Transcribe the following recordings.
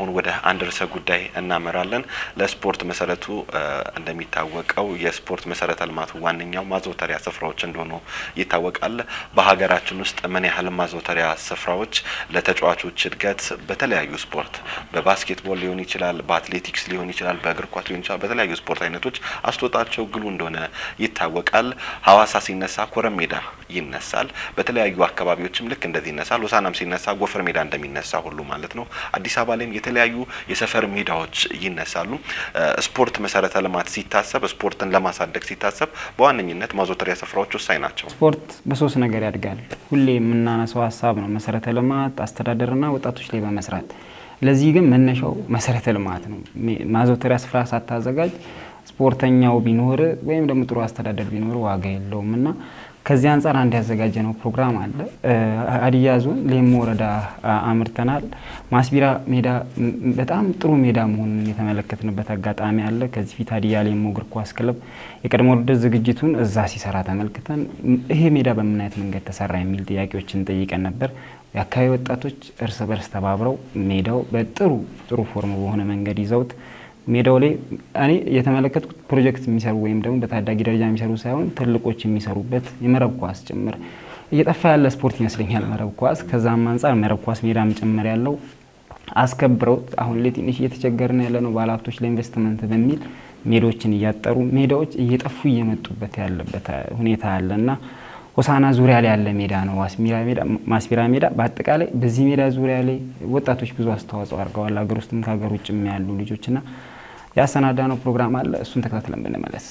አሁን ወደ አንድ ርዕሰ ጉዳይ እናመራለን። ለስፖርት መሰረቱ እንደሚታወቀው የስፖርት መሰረተ ልማቱ ዋነኛው ማዘውተሪያ ስፍራዎች እንደሆኑ ይታወቃል። በሀገራችን ውስጥ ምን ያህል ማዘውተሪያ ስፍራዎች ለተጫዋቾች እድገት በተለያዩ ስፖርት በባስኬትቦል ሊሆን ይችላል፣ በአትሌቲክስ ሊሆን ይችላል፣ በእግር ኳስ ሊሆን ይችላል፣ በተለያዩ ስፖርት አይነቶች አስተዋጽኦአቸው ግሉ እንደሆነ ይታወቃል። ሐዋሳ ሲነሳ ኮረም ሜዳ ይነሳል። በተለያዩ አካባቢዎችም ልክ እንደዚህ ይነሳል። ሆሳናም ሲነሳ ጎፈር ሜዳ እንደሚነሳ ሁሉ ማለት ነው። አዲስ አበባ ላይም የተለያዩ የሰፈር ሜዳዎች ይነሳሉ። ስፖርት መሰረተ ልማት ሲታሰብ ስፖርትን ለማሳደግ ሲታሰብ በዋነኝነት ማዘውተሪያ ስፍራዎች ወሳኝ ናቸው። ስፖርት በሶስት ነገር ያድጋል። ሁሌ የምናነሳው ሀሳብ ነው። መሰረተ ልማት፣ አስተዳደርና ወጣቶች ላይ በመስራት ለዚህ ግን መነሻው መሰረተ ልማት ነው። ማዘውተሪያ ስፍራ ሳታዘጋጅ ስፖርተኛው ቢኖር ወይም ደግሞ ጥሩ አስተዳደር ቢኖር ዋጋ የለውምና ከዚህ አንፃር አንድ ያዘጋጀነው ፕሮግራም አለ። ሀዲያ ዞን ሌሞ ወረዳ አምርተናል። ማስቢራ ሜዳ በጣም ጥሩ ሜዳ መሆኑን የተመለከትንበት አጋጣሚ አለ። ከዚህ ፊት ሀዲያ ሌሞ እግር ኳስ ክለብ የቀድሞ ውድድር ዝግጅቱን እዛ ሲሰራ ተመልክተን ይሄ ሜዳ በምን አይነት መንገድ ተሰራ የሚል ጥያቄዎችን ጠይቀን ነበር። የአካባቢ ወጣቶች እርስ በርስ ተባብረው ሜዳው በጥሩ ፎርም በሆነ መንገድ ይዘውት ሜዳው ላይ እኔ የተመለከትኩት ፕሮጀክት የሚሰሩ ወይም ደግሞ በታዳጊ ደረጃ የሚሰሩ ሳይሆን ትልቆች የሚሰሩበት የመረብ ኳስ ጭምር እየጠፋ ያለ ስፖርት ይመስለኛል መረብ ኳስ። ከዛም አንፃር መረብ ኳስ ሜዳም ጭምር ያለው አስከብረው አሁን ላይ ትንሽ እየተቸገርን ያለ ነው ባለሀብቶች ለኢንቨስትመንት በሚል ሜዳዎችን እያጠሩ ሜዳዎች እየጠፉ እየመጡበት ያለበት ሁኔታ አለና ሆሳና ዙሪያ ላይ ያለ ሜዳ ነው ማስቢራ ሜዳ። በአጠቃላይ በዚህ ሜዳ ዙሪያ ላይ ወጣቶች ብዙ አስተዋጽኦ አድርገዋል። ሀገር ውስጥም ከሀገር ውጭም ያሉ ልጆችና ያሰናዳነው ፕሮግራም አለ። እሱን ተከታትለን ብንመለስ።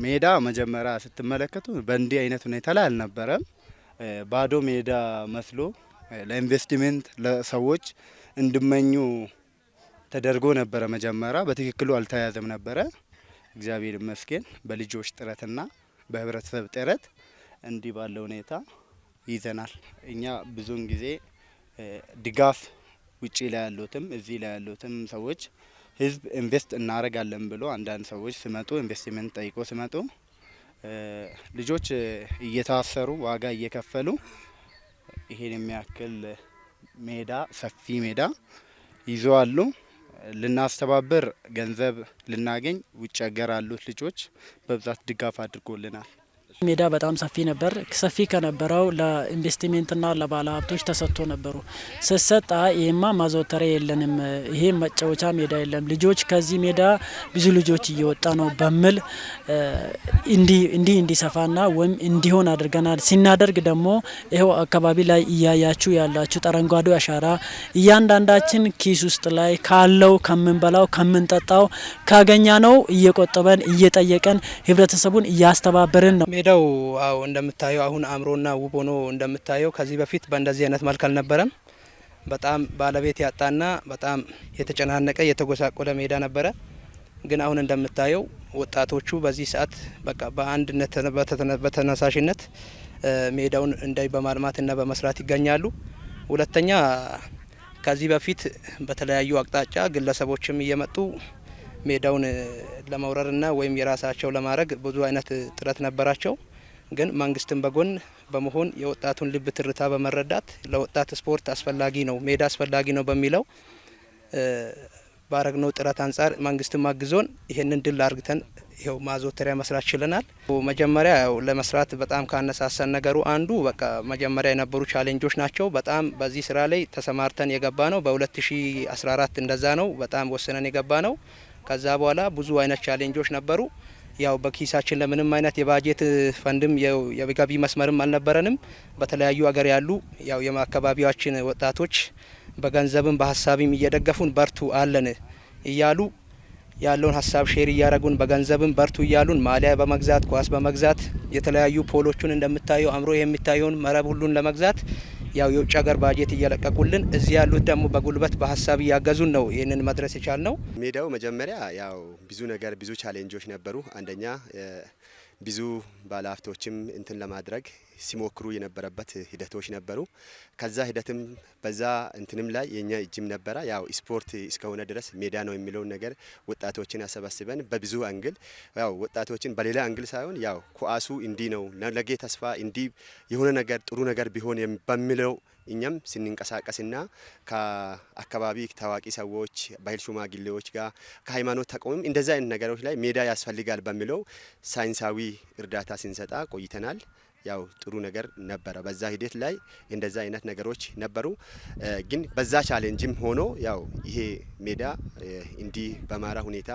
ሜዳ መጀመሪያ ስትመለከቱ በእንዲህ አይነት ሁኔታ ላይ አልነበረም። ባዶ ሜዳ መስሎ ለኢንቨስትመንት ለሰዎች እንዲመኙ ተደርጎ ነበረ። መጀመሪያ በትክክሉ አልተያዘም ነበረ። እግዚአብሔር ይመስገን በልጆች ጥረትና በህብረተሰብ ጥረት እንዲህ ባለው ሁኔታ ይዘናል። እኛ ብዙውን ጊዜ ድጋፍ ውጪ ላይ ያሉትም እዚህ ላይ ያሉትም ሰዎች ህዝብ ኢንቨስት እናረጋለን ብሎ አንዳንድ ሰዎች ሲመጡ ኢንቨስትመንት ጠይቆ ሲመጡ ልጆች እየታሰሩ ዋጋ እየከፈሉ ይሄን የሚያክል ሜዳ ሰፊ ሜዳ ይዘዋሉ። ልናስተባበር ገንዘብ ልናገኝ ውጭ ሀገር ያሉት ልጆች በብዛት ድጋፍ አድርጎልናል። ሜዳ በጣም ሰፊ ነበር። ሰፊ ከነበረው ለኢንቨስትመንትና ለባለ ሀብቶች ተሰጥቶ ነበሩ። ስሰጣ ይሄማ ማዘውተሪያ የለንም፣ ይሄ መጫወቻ ሜዳ የለም፣ ልጆች ከዚህ ሜዳ ብዙ ልጆች እየወጣ ነው በሚል እንዲሰፋና ወይም እንዲሆን አድርገናል። ሲናደርግ ደግሞ ይሄው አካባቢ ላይ እያያችሁ ያላችሁ አረንጓዴ አሻራ እያንዳንዳችን ኪስ ውስጥ ላይ ካለው ከምንበላው ከምንጠጣው ካገኛ ነው እየቆጠበን እየጠየቀን ህብረተሰቡን እያስተባበርን ነው። ሜዳው እንደምታየው አሁን አምሮና ውብ ሆኖ እንደምታየው ከዚህ በፊት በእንደዚህ አይነት መልክ አልነበረም። በጣም ባለቤት ያጣና በጣም የተጨናነቀ የተጎሳቆለ ሜዳ ነበረ። ግን አሁን እንደምታየው ወጣቶቹ በዚህ ሰዓት በቃ በአንድነት በተነሳሽነት ሜዳውን እንዳይ በማልማትና በመስራት ይገኛሉ። ሁለተኛ ከዚህ በፊት በተለያዩ አቅጣጫ ግለሰቦችም እየመጡ ሜዳውን ለመውረርና ወይም የራሳቸው ለማድረግ ብዙ አይነት ጥረት ነበራቸው። ግን መንግስትን በጎን በመሆን የወጣቱን ልብ ትርታ በመረዳት ለወጣት ስፖርት አስፈላጊ ነው፣ ሜዳ አስፈላጊ ነው በሚለው ባረግነው ጥረት አንጻር መንግስትን ማግዞን ይሄንን ድል አርግተን ይሄው ማዘውተሪያ መስራት ችለናል። መጀመሪያ ለመስራት በጣም ካነሳሳን ነገሩ አንዱ በቃ መጀመሪያ የነበሩ ቻሌንጆች ናቸው። በጣም በዚህ ስራ ላይ ተሰማርተን የገባ ነው በ2014 እንደዛ ነው በጣም ወስነን የገባ ነው። ከዛ በኋላ ብዙ አይነት ቻሌንጆች ነበሩ። ያው በኪሳችን ለምንም አይነት የባጀት ፈንድም የገቢ መስመርም አልነበረንም። በተለያዩ ሀገር ያሉ ያው የማከባቢያችን ወጣቶች በገንዘብም በሀሳብም እየደገፉን በርቱ አለን እያሉ ያለውን ሀሳብ ሼር እያረጉን በገንዘብም በርቱ እያሉን ማሊያ በመግዛት ኳስ በመግዛት የተለያዩ ፖሎቹን እንደምታየው አምሮ የሚታየውን መረብ ሁሉን ለመግዛት ያው የውጭ ሀገር ባጀት እየለቀቁልን እዚህ ያሉት ደግሞ በጉልበት በሀሳብ እያገዙን ነው ይህንን መድረስ የቻል ነው። ሜዳው መጀመሪያ ያው ብዙ ነገር ብዙ ቻሌንጆች ነበሩ። አንደኛ ብዙ ባለሀብቶችም እንትን ለማድረግ ሲሞክሩ የነበረበት ሂደቶች ነበሩ። ከዛ ሂደትም በዛ እንትንም ላይ የኛ እጅም ነበረ። ያው ስፖርት እስከሆነ ድረስ ሜዳ ነው የሚለውን ነገር ወጣቶችን ያሰባስበን በብዙ አንግል ያው ወጣቶችን በሌላ አንግል ሳይሆን ያው ኳሱ እንዲህ ነው ለነገ ተስፋ እንዲህ የሆነ ነገር ጥሩ ነገር ቢሆን በሚለው እኛም ስንንቀሳቀስና ከአካባቢ ታዋቂ ሰዎች ባህል ሽማግሌዎች ጋር ከሃይማኖት ተቋምም እንደዛ አይነት ነገሮች ላይ ሜዳ ያስፈልጋል በሚለው ሳይንሳዊ እርዳታ ስንሰጣ ቆይተናል። ያው ጥሩ ነገር ነበረ። በዛ ሂደት ላይ እንደዛ አይነት ነገሮች ነበሩ። ግን በዛ ቻሌንጅም ሆኖ ያው ይሄ ሜዳ እንዲህ በማራ ሁኔታ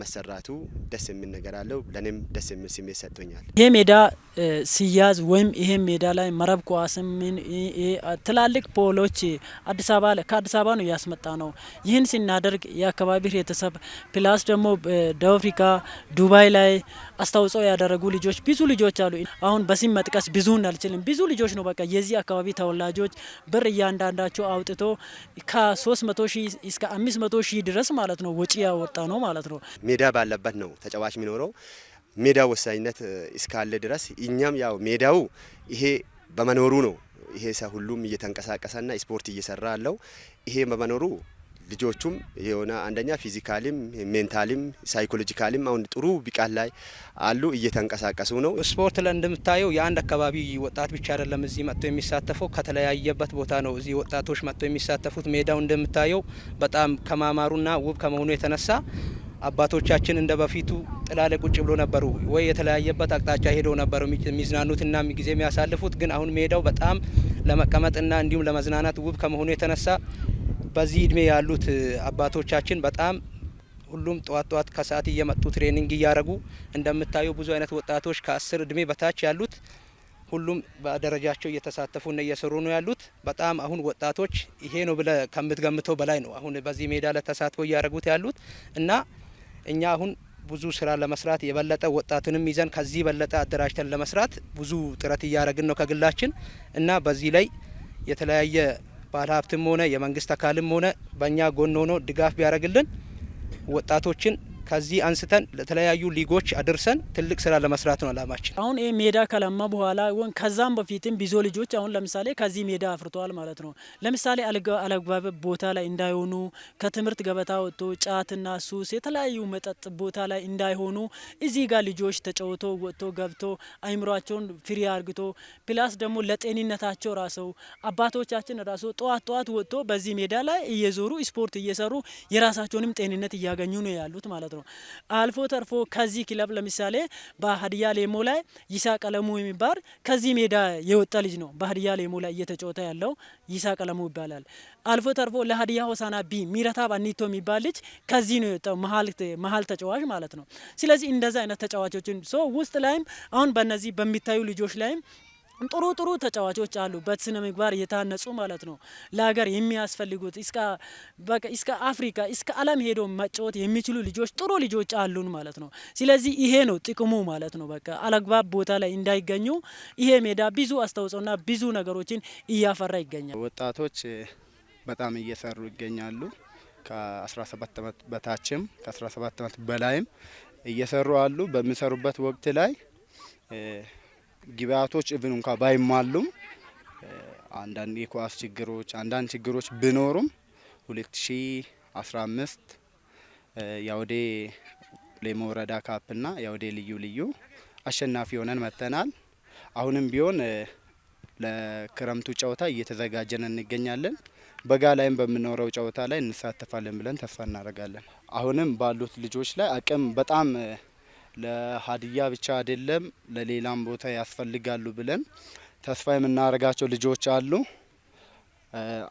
መሰራቱ ደስ የሚል ነገር አለው። ለኔም ደስ የሚል ስሜት ሰጥቶኛል። ይሄ ሜዳ ሲያዝ ወይም ይሄ ሜዳ ላይ መረብ ኳስም ትላልቅ ፖሎች ከአዲስ አበባ ነው ያስመጣ ነው። ይህን ሲናደርግ የአካባቢ ህብረተሰብ ፕላስ ደግሞ ደቡብ አፍሪካ ዱባይ ላይ አስተዋጽኦ ያደረጉ ልጆች ብዙ ልጆች አሉ። አሁን በስም መጥቀስ ብዙን አልችልም። ብዙ ልጆች ነው በቃ የዚህ አካባቢ ተወላጆች ብር እያንዳንዳቸው አውጥቶ ከ300 ሺህ እስከ 500 ሺህ ድረስ ማለት ነው ወጪ ያወጣ ነው ማለት ነው። ሜዳ ባለበት ነው ተጫዋች የሚኖረው። ሜዳ ወሳኝነት እስካለ ድረስ እኛም ያው ሜዳው ይሄ በመኖሩ ነው ይሄ ሰው ሁሉም እየተንቀሳቀሰና ስፖርት እየሰራ ያለው ይሄ በመኖሩ ልጆቹም የሆነ አንደኛ ፊዚካሊም ሜንታሊም ሳይኮሎጂካሊም አሁን ጥሩ ብቃት ላይ አሉ እየተንቀሳቀሱ ነው። ስፖርት ላይ እንደምታየው የአንድ አካባቢ ወጣት ብቻ አይደለም እዚህ መጥቶ የሚሳተፈው ከተለያየበት ቦታ ነው እዚህ ወጣቶች መጥቶ የሚሳተፉት። ሜዳው እንደምታየው በጣም ከማማሩና ውብ ከመሆኑ የተነሳ አባቶቻችን እንደ በፊቱ ጥላ ላይ ቁጭ ብሎ ነበሩ ወይ የተለያየበት አቅጣጫ ሄደው ነበሩ የሚዝናኑትና ጊዜ የሚያሳልፉት። ግን አሁን ሜዳው በጣም ለመቀመጥና እንዲሁም ለመዝናናት ውብ ከመሆኑ የተነሳ በዚህ እድሜ ያሉት አባቶቻችን በጣም ሁሉም ጠዋት ከሰዓት እየመጡ ትሬኒንግ እያረጉ እንደምታዩ ብዙ አይነት ወጣቶች ከ10 እድሜ በታች ያሉት ሁሉም በደረጃቸው እየተሳተፉና እየሰሩ ነው ያሉት። በጣም አሁን ወጣቶች ይሄ ነው ብለ ከምትገምተው በላይ ነው አሁን በዚህ ሜዳ ላይ ተሳትፎ እያረጉት ያሉት እና እኛ አሁን ብዙ ስራ ለመስራት የበለጠ ወጣቱንም ይዘን ከዚህ በለጠ አደራጅተን ለመስራት ብዙ ጥረት እያረግን ነው ከግላችን እና በዚህ ላይ የተለያየ ባለሀብትም ሆነ የመንግስት አካልም ሆነ በእኛ ጎን ሆኖ ድጋፍ ቢያደርግልን ወጣቶችን ከዚህ አንስተን ለተለያዩ ሊጎች አድርሰን ትልቅ ስራ ለመስራት ነው አላማችን። አሁን ይሄ ሜዳ ከለማ በኋላ ወን ከዛም በፊትም ብዙ ልጆች አሁን ለምሳሌ ከዚህ ሜዳ አፍርተዋል ማለት ነው። ለምሳሌ አለግባብ ቦታ ላይ እንዳይሆኑ ከትምህርት ገበታ ወጥቶ ጫትና ሱስ የተለያዩ መጠጥ ቦታ ላይ እንዳይሆኑ እዚህ ጋር ልጆች ተጫውቶ ወጥቶ ገብቶ አይምሯቸውን ፍሪ አርግቶ ፕላስ ደግሞ ለጤንነታቸው ራሰው አባቶቻችን ራሱ ጠዋት ወጥቶ በዚህ ሜዳ ላይ እየዞሩ ስፖርት እየሰሩ የራሳቸውንም ጤንነት እያገኙ ነው ያሉት ማለት ነው። አልፎ ተርፎ ከዚህ ክለብ ለምሳሌ በሀዲያ ሌሞ ላይ ይሳቅ አለሙ የሚባል ከዚህ ሜዳ የወጣ ልጅ ነው። በሀዲያ ሌሞ ላይ እየተጫወተ ያለው ይሳቅ አለሙ ይባላል። አልፎ ተርፎ ለሀዲያ ሆሳና ቢ ሚረታ ባኒቶ የሚባል ልጅ ከዚህ ነው የወጣው መሀል ተጫዋች ማለት ነው። ስለዚህ እንደዛ አይነት ተጫዋቾችን ውስጥ ላይም አሁን በእነዚህ በሚታዩ ልጆች ላይም ጥሩ ተጫዋቾች አሉ በስነ ምግባር የታነጹ ማለት ነው። ለሀገር የሚያስፈልጉት እስከ አፍሪካ እስከ ዓለም ሄዶ መጫወት የሚችሉ ልጆች ጥሩ ልጆች አሉን ማለት ነው። ስለዚህ ይሄ ነው ጥቅሙ ማለት ነው። በቃ አለግባብ ቦታ ላይ እንዳይገኙ ይሄ ሜዳ ብዙ አስተዋጽኦና ብዙ ነገሮችን እያፈራ ይገኛል። ወጣቶች በጣም እየሰሩ ይገኛሉ። ከ17 ዓመት በታችም ከ17 ዓመት በላይም እየሰሩ አሉ። በሚሰሩበት ወቅት ላይ ግብአቶች ኢቭን እንኳን ባይሟሉም አንዳንድ የኳስ ችግሮች አንዳንድ ችግሮች ቢኖሩም 2015 ያውዴ ሌሞ ወረዳ ካፕና ያውዴ ልዩ አሸናፊ ሆነን መጥተናል። አሁንም ቢሆን ለክረምቱ ጨዋታ እየተዘጋጀን እንገኛለን። በጋ ላይም በሚኖረው ጨዋታ ላይ እንሳተፋለን ብለን ተስፋ እናደርጋለን። አሁንም ባሉት ልጆች ላይ አቅም በጣም ለሀዲያ ብቻ አይደለም ለሌላም ቦታ ያስፈልጋሉ ብለን ተስፋ የምናደርጋቸው ልጆች አሉ።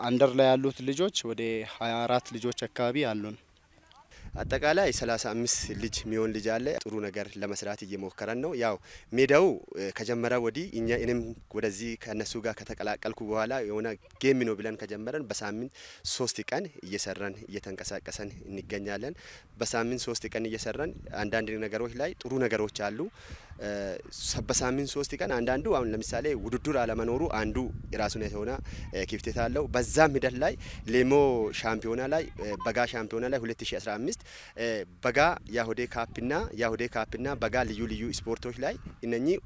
አንደር ላይ ያሉት ልጆች ወደ 24 ልጆች አካባቢ አሉን። አጠቃላይ 35 ልጅ የሚሆን ልጅ አለ። ጥሩ ነገር ለመስራት እየሞከረን ነው። ያው ሜዳው ከጀመረ ወዲህ እኔም ወደዚህ ከነሱ ጋር ከተቀላቀልኩ በኋላ የሆነ ጌም ነው ብለን ከጀመረን በሳምንት 3 ቀን እየሰራን እየተንቀሳቀሰን እንገኛለን። በሳምንት 3 ቀን እየሰራን አንዳንድ ነገሮች ላይ ጥሩ ነገሮች አሉ። በሳምንት 3 ቀን አንዳንዱ አሁን ለምሳሌ ውድድር አለመኖሩ አንዱ የራሱን የሆነ ክፍተት አለው። በዛም ሂደት ላይ ሌሞ ሻምፒዮና ላይ በጋ ሻምፒዮና ላይ 2015 በጋ ያሁዴ ካፕና በጋ ልዩ ልዩ ስፖርቶች ላይ እነኚህ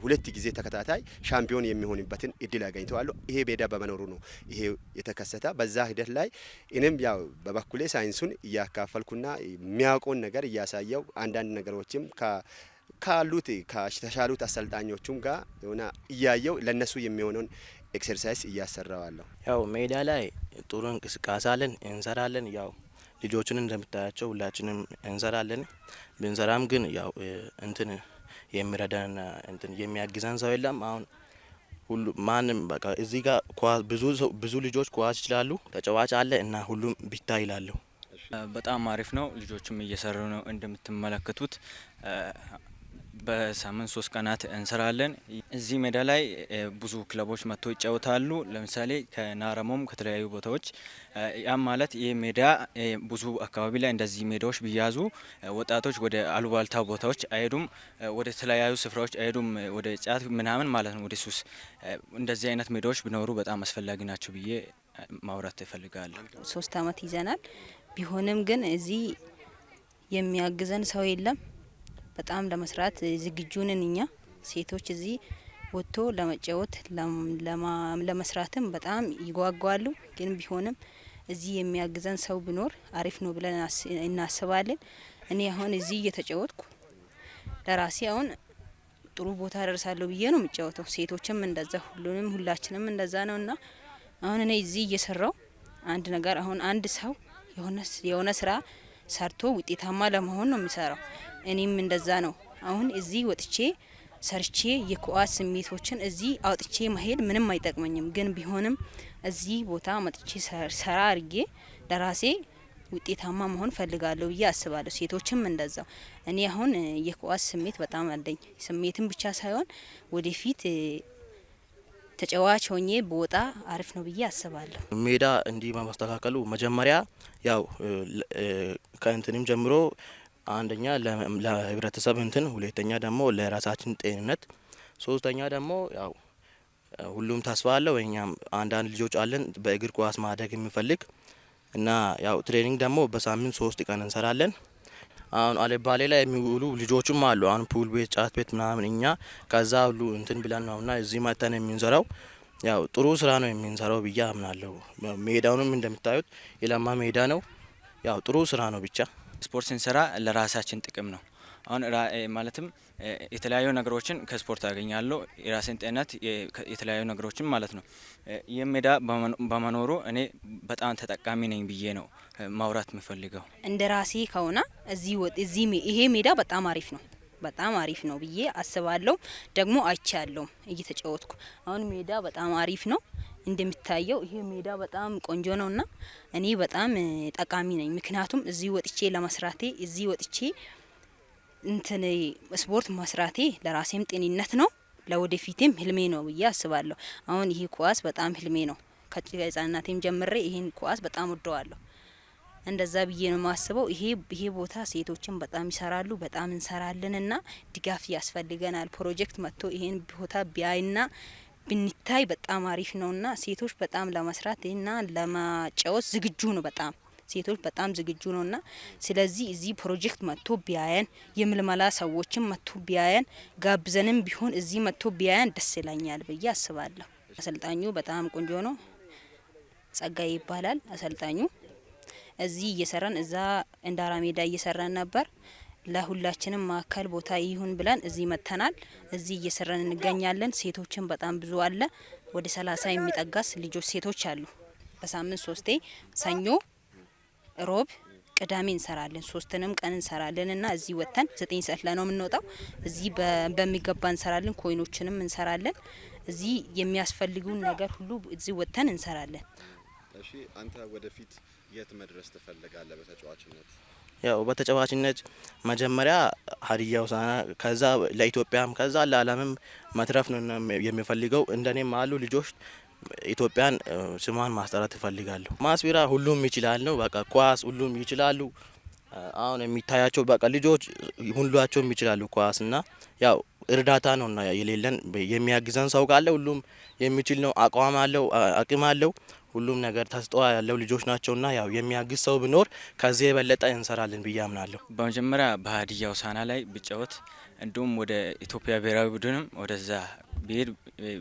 2 ጊዜ ተከታታይ ሻምፒዮን የሚሆንበትን እድል አገኝተዋል። ይሄ ሜዳ በመኖሩ ነው ይሄ የተከሰተ። በዛ ሂደት ላይ እኔም ያው በበኩሌ ሳይንሱን እያካፈልኩና የሚያውቀውን ነገር እያሳየው አንዳንድ ነገሮችም ካሉት ከተሻሉት አሰልጣኞቹም ጋር ሆነ እያየው ለነሱ የሚሆነውን ኤክሰርሳይዝ እያሰራዋለሁ። ያው ሜዳ ላይ ጥሩ እንቅስቃሴ አለን፣ እንሰራለን። ያው ልጆችን እንደምታያቸው ሁላችንም እንሰራለን። ብንሰራም ግን ያው እንትን የሚረዳን እንትን የሚያግዘን ሰው የለም። አሁን ሁሉ ማንም በቃ እዚህ ጋር ብዙ ልጆች ኳስ ይችላሉ፣ ተጫዋች አለ እና ሁሉም ቢታይ ይላሉ። በጣም አሪፍ ነው። ልጆችም እየሰሩ ነው እንደምትመለከቱት። በሳምንት 3 ቀናት እንሰራለን። እዚህ ሜዳ ላይ ብዙ ክለቦች መጥቶ ይጫወታሉ። ለምሳሌ ከናረሞም ከተለያዩ ቦታዎች። ያም ማለት ይህ ሜዳ ብዙ አካባቢ ላይ እንደዚህ ሜዳዎች ቢያዙ ወጣቶች ወደ አሉባልታ ቦታዎች አይሄዱም፣ ወደ ተለያዩ ስፍራዎች አይሄዱም፣ ወደ ጫት ምናምን ማለት ነው፣ ወደ ሱስ። እንደዚህ አይነት ሜዳዎች ቢኖሩ በጣም አስፈላጊ ናቸው ብዬ ማውራት እፈልጋለሁ። 3 አመት ይዘናል። ቢሆንም ግን እዚህ የሚያግዘን ሰው የለም። በጣም ለመስራት ዝግጁ ነን እኛ ሴቶች። እዚህ ወጥቶ ለመጫወት ለመስራትም በጣም ይጓጓሉ። ግን ቢሆንም እዚህ የሚያግዘን ሰው ቢኖር አሪፍ ነው ብለን እናስባለን። እኔ አሁን እዚህ እየተጫወትኩ ለራሴ አሁን ጥሩ ቦታ ደርሳለሁ ብዬ ነው የምጫወተው። ሴቶችም እንደዛ ሁላችንም እንደዛ ነውና አሁን እኔ እዚህ እየሰራው አንድ ነገር አሁን አንድ ሰው የሆነ ስራ ሰርቶ ውጤታማ ለመሆን ነው የሚሰራው። እኔም እንደዛ ነው። አሁን እዚህ ወጥቼ ሰርቼ የኳስ ስሜቶችን እዚህ አውጥቼ መሄድ ምንም አይጠቅመኝም። ግን ቢሆንም እዚህ ቦታ መጥቼ ሰራ አርጌ ለራሴ ውጤታማ መሆን ፈልጋለሁ ብዬ አስባለሁ። ሴቶችም እንደዛው። እኔ አሁን የኳስ ስሜት በጣም አለኝ። ስሜትም ብቻ ሳይሆን ወደፊት ተጫዋች ሆኜ በወጣ አሪፍ ነው ብዬ አስባለሁ። ሜዳ እንዲህ በማስተካከሉ መጀመሪያ ያው ከእንትንም ጀምሮ አንደኛ ለህብረተሰብ እንትን፣ ሁለተኛ ደግሞ ለራሳችን ጤንነት፣ ሶስተኛ ደግሞ ያው ሁሉም ተስፋ አለው። እኛም አንዳንድ ልጆች አለን በእግር ኳስ ማደግ የሚፈልግ እና ያው ትሬኒንግ ደግሞ በሳምንት 3 ቀን እንሰራለን። አሁን አለባሌ ላይ የሚውሉ ልጆችም አሉ። አሁን ፑል ቤት፣ ጫት ቤት ምናምን እኛ ከዛ ሁሉ እንትን ብለን ነውና እዚህ መተን የምንሰራው። ያው ጥሩ ስራ ነው የምንሰራው ብዬ አምናለሁ። ሜዳውንም እንደምታዩት የለማ ሜዳ ነው። ያው ጥሩ ስራ ነው። ብቻ ስፖርት ስንሰራ ለራሳችን ጥቅም ነው። አሁን ማለትም የተለያዩ ነገሮችን ከስፖርት አገኛለሁ። የራሴን ጤንነት፣ የተለያዩ ነገሮችን ማለት ነው። ይህ ሜዳ በመኖሩ እኔ በጣም ተጠቃሚ ነኝ ብዬ ነው ማውራት የምፈልገው። እንደ ራሴ ከሆነ ይሄ ሜዳ በጣም አሪፍ ነው፣ በጣም አሪፍ ነው ብዬ አስባለሁ። ደግሞ አይቻለሁ እየተጫወትኩ። አሁን ሜዳ በጣም አሪፍ ነው እንደሚታየው። ይሄ ሜዳ በጣም ቆንጆ ነውና እኔ በጣም ጠቃሚ ነኝ። ምክንያቱም እዚህ ወጥቼ ለመስራቴ እዚህ ወጥቼ እንትን ስፖርት መስራቴ ለራሴም ጤንነት ነው፣ ለወደፊትም ህልሜ ነው ብዬ አስባለሁ። አሁን ይሄ ኳስ በጣም ህልሜ ነው። ከህጻናቴም ጀምሬ ይሄን ኳስ በጣም ወደዋለሁ። እንደዛ ብዬ ነው ማስበው። ይሄ ቦታ ሴቶችን በጣም ይሰራሉ፣ በጣም እንሰራለንና ድጋፍ ያስፈልገናል። ፕሮጀክት መጥቶ ይሄን ቦታ ቢያይና ብንታይ በጣም አሪፍ ነውና ሴቶች በጣም ለመስራት እና ለማጫወት ዝግጁ ነው። በጣም ሴቶች በጣም ዝግጁ ነውና ስለዚህ እዚህ ፕሮጀክት መጥቶ ቢያየን፣ የምልመላ ሰዎችም መጥቶ ቢያየን፣ ጋብዘንም ቢሆን እዚህ መጥቶ ቢያየን ደስ ይለኛል ብዬ አስባለሁ። አሰልጣኙ በጣም ቆንጆ ነው። ጸጋይ ይባላል አሰልጣኙ። እዚህ እየሰራን እዛ እንዳራ ሜዳ እየሰራን ነበር። ለሁላችንም ማዕከል ቦታ ይሁን ብለን እዚህ መተናል። እዚህ እየሰራን እንገኛለን። ሴቶችን በጣም ብዙ አለ። ወደ 30 የሚጠጋስ ልጆች ሴቶች አሉ። በሳምንት 3 ሰኞ፣ ሮብ፣ ቅዳሜ እንሰራለን። 3ንም ቀን እንሰራለንና እዚህ ወተን 9 ሰዓት ላይ ነው የምንወጣው። እዚህ በሚገባ እንሰራለን። ኮይኖችንም እንሰራለን። እዚህ የሚያስፈልጉን ነገር ሁሉ እዚህ ወተን እንሰራለን። እሺ፣ አንተ ወደፊት የት መድረስ ትፈልጋለህ በተጫዋችነት? ያው በተጫዋችነት መጀመሪያ ሀዲያ ሆሳዕና ከዛ ለኢትዮጵያም ከዛ ለዓለምም መትረፍ ነው የሚፈልገው። እንደኔም አሉ ልጆች ኢትዮጵያን ስሟን ማስጠራት ይፈልጋሉ። ማስቢራ ሁሉም ይችላል ነው በቃ ኳስ ሁሉም ይችላሉ። አሁን የሚታያቸው በቃ ልጆች ሁላቸውም ይችላሉ ኳስና ያው እርዳታ ነውና የሌለን የሚያግዘን ሰው ካለ ሁሉም የሚችል ነው። አቋም አለው አቅም አለው ሁሉም ነገር ተስጦ ያለው ልጆች ናቸውና ያው የሚያግዝ ሰው ቢኖር ከዚህ የበለጠ እንሰራለን ብዬ አምናለሁ። በመጀመሪያ በሀዲያ ሆሳዕና ላይ ብጫወት እንዲሁም ወደ ኢትዮጵያ ብሔራዊ ቡድንም ወደዛ ብሄድ